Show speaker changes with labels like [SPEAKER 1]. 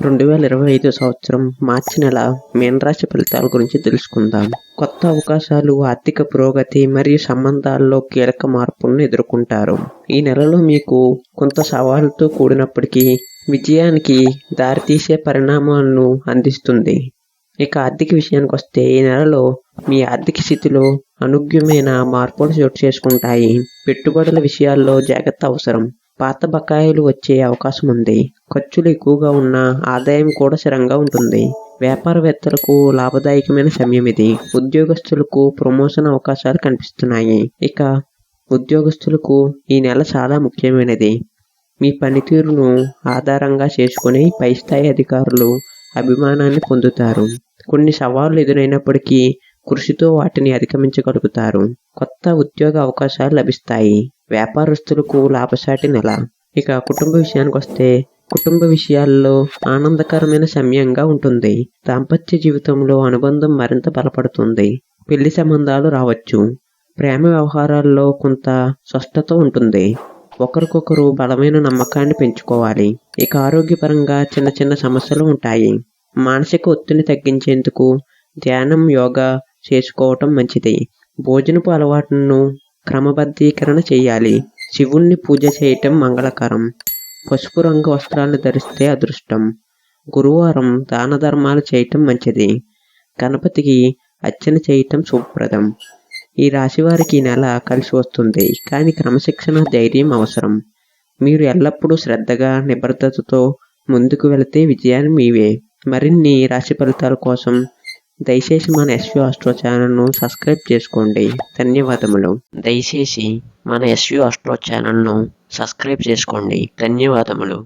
[SPEAKER 1] 2025 సంవత్సరం మార్చి నెల మీనరాశి ఫలితాల గురించి తెలుసుకుందాం. కొత్త అవకాశాలు, ఆర్థిక పురోగతి మరియు సంబంధాల్లో కీలక మార్పులను ఎదుర్కొంటారు. ఈ నెలలో మీకు కొంత సవాలుతో కూడినప్పటికీ విజయానికి దారితీసే పరిణామాలను అందిస్తుంది. ఇక ఆర్థిక విషయానికి వస్తే ఈ నెలలో మీ ఆర్థిక స్థితిలో అనూహ్యమైన మార్పులు చోటు చేసుకుంటాయి. పెట్టుబడుల విషయాల్లో జాగ్రత్త అవసరం. పాత బకాయిలు వచ్చే అవకాశం ఉంది. ఖర్చులు ఎక్కువగా ఉన్న ఆదాయం కూడా స్థిరంగా ఉంటుంది. వ్యాపారవేత్తలకు లాభదాయకమైన సమయం ఇది. ఉద్యోగస్తులకు ప్రమోషన్ అవకాశాలు కనిపిస్తున్నాయి. ఇక ఉద్యోగస్తులకు ఈ నెల చాలా ముఖ్యమైనది. మీ పనితీరును ఆధారంగా చేసుకుని పై స్థాయి అధికారులు అభిమానాన్ని పొందుతారు. కొన్ని సవాళ్లు ఎదురైనప్పటికీ కృషితో వాటిని అధిగమించగలుగుతారు. కొత్త ఉద్యోగ అవకాశాలు లభిస్తాయి. వ్యాపారస్తులకు లాభసాటి నెల. ఇక కుటుంబ విషయానికి వస్తే కుటుంబ విషయాల్లో ఆనందకరమైన సమయంగా ఉంటుంది. దాంపత్య జీవితంలో అనుబంధం మరింత బలపడుతుంది. పెళ్లి సంబంధాలు రావచ్చు. ప్రేమ వ్యవహారాల్లో కొంత స్పష్టత ఉంటుంది. ఒకరికొకరు బలమైన నమ్మకాన్ని పెంచుకోవాలి. ఇక ఆరోగ్యపరంగా చిన్న చిన్న సమస్యలు ఉంటాయి. మానసిక ఒత్తిడిని తగ్గించేందుకు ధ్యానం, యోగా చేసుకోవటం మంచిది. భోజనపు అలవాట్లను క్రమబద్ధీకరణ చేయాలి. శివుణ్ణి పూజ చేయటం మంగళకరం. పసుపు రంగు వస్త్రాలను ధరిస్తే అదృష్టం. గురువారం దాన ధర్మాలు చేయటం మంచిది. గణపతికి అర్చన చేయటం శుభప్రదం. ఈ రాశి వారికి ఈ నెల కలిసి వస్తుంది, కానీ క్రమశిక్షణ, ధైర్యం అవసరం. మీరు ఎల్లప్పుడూ శ్రద్ధగా, నిబద్ధతతో ముందుకు వెళితే విజయాన్ని మీవే. మరిన్ని రాశి ఫలితాల కోసం దయచేసి మన ఎస్వి ఆస్ట్రో ఛానల్ను సబ్స్క్రైబ్ చేసుకోండి. ధన్యవాదములు. దయచేసి మన ఎస్వి ఆస్ట్రో ఛానల్ను సబ్స్క్రైబ్ చేసుకోండి. ధన్యవాదములు.